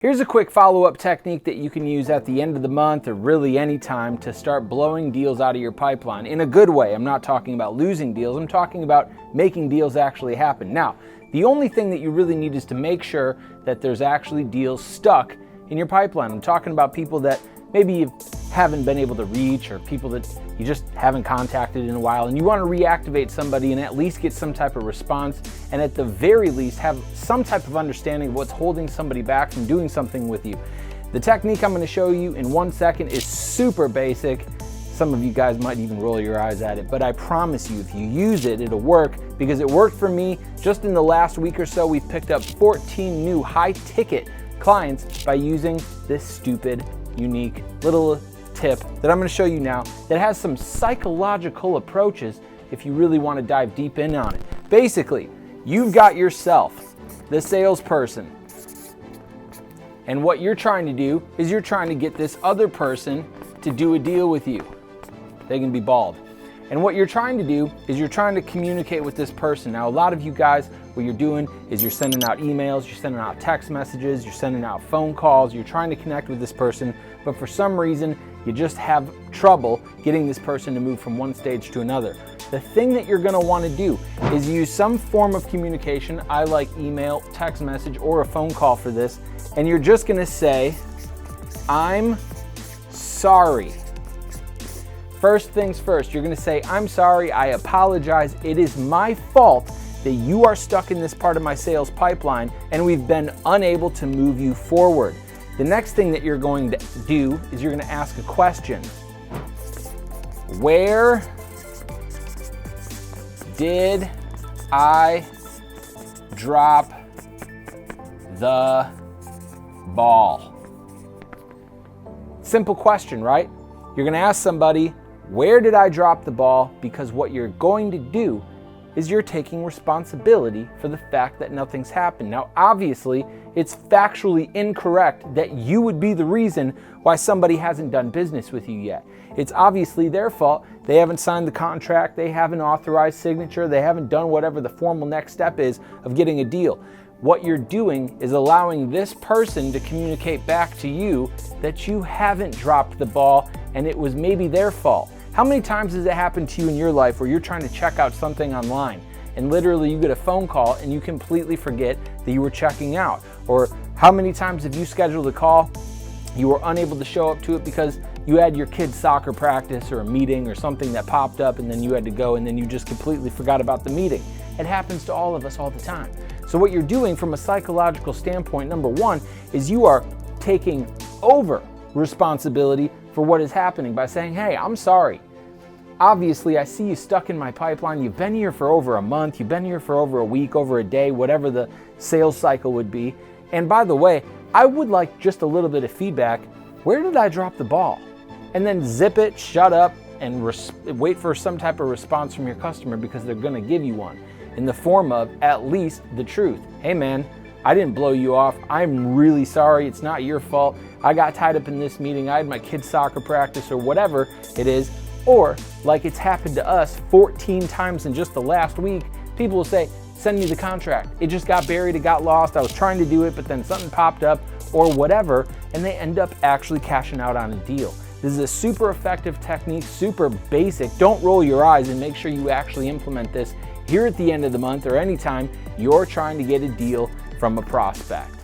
Here's a quick follow-up technique that you can use at the end of the month or really any time to start blowing deals out of your pipeline in a good way. I'm not talking about losing deals, I'm talking about making deals actually happen. Now, the only thing that you really need is to make sure that there's actually deals stuck in your pipeline. I'm talking about people that maybe you haven't been able to reach, or people that you just haven't contacted in a while, and you want to reactivate somebody and at least get some type of response, and at the very least have some type of understanding of what's holding somebody back from doing something with you. The technique I'm going to show you in 1 second is super basic. Some of you guys might even roll your eyes at it, but I promise you, if you use it, it'll work, because it worked for me. Just in the last week or so, we've picked up 14 new high-ticket clients by using this stupid, unique little tip that I'm going to show you now that has some psychological approaches if you really want to dive deep in on it. Basically, you've got yourself, the salesperson, and what you're trying to do is you're trying to get this other person to do a deal with you. They can be bald. And what you're trying to do is you're trying to communicate with this person. Now, a lot of you guys, what you're doing is you're sending out emails, you're sending out text messages, you're sending out phone calls, you're trying to connect with this person, but for some reason, you just have trouble getting this person to move from one stage to another. The thing that you're gonna wanna do is use some form of communication. I like email, text message, or a phone call for this, and you're just gonna say, I'm sorry. First things first, you're gonna say, I'm sorry, I apologize, it is my fault that you are stuck in this part of my sales pipeline and we've been unable to move you forward. The next thing that you're going to do is you're gonna ask a question. Where did I drop the ball? Simple question, right? You're gonna ask somebody, where did I drop the ball? Because what you're going to do is you're taking responsibility for the fact that nothing's happened. Now, obviously, it's factually incorrect that you would be the reason why somebody hasn't done business with you yet. It's obviously their fault. They haven't signed the contract, they haven't authorized signature, they haven't done whatever the formal next step is of getting a deal. What you're doing is allowing this person to communicate back to you that you haven't dropped the ball and it was maybe their fault. How many times has it happened to you in your life where you're trying to check out something online and literally you get a phone call and you completely forget that you were checking out? Or how many times have you scheduled a call, you were unable to show up to it because you had your kid's soccer practice or a meeting or something that popped up and then you had to go and then you just completely forgot about the meeting? It happens to all of us all the time. So what you're doing from a psychological standpoint, number one, is you are taking over responsibility for what is happening by saying, hey, I'm sorry. Obviously, I see you stuck in my pipeline. You've been here for over a month. You've been here for over a week, over a day, whatever the sales cycle would be. And by the way, I would like just a little bit of feedback. Where did I drop the ball? And then zip it, shut up, and wait for some type of response from your customer, because they're gonna give you one in the form of at least the truth. Hey man, I didn't blow you off. I'm really sorry. It's not your fault. I got tied up in this meeting. I had my kid's soccer practice or whatever it is. Or like it's happened to us 14 times in just the last week, people will say, send me the contract. It just got buried, it got lost. I was trying to do it, but then something popped up or whatever, and they end up actually cashing out on a deal. This is a super effective technique, super basic. Don't roll your eyes, and make sure you actually implement this here at the end of the month or anytime you're trying to get a deal from a prospect.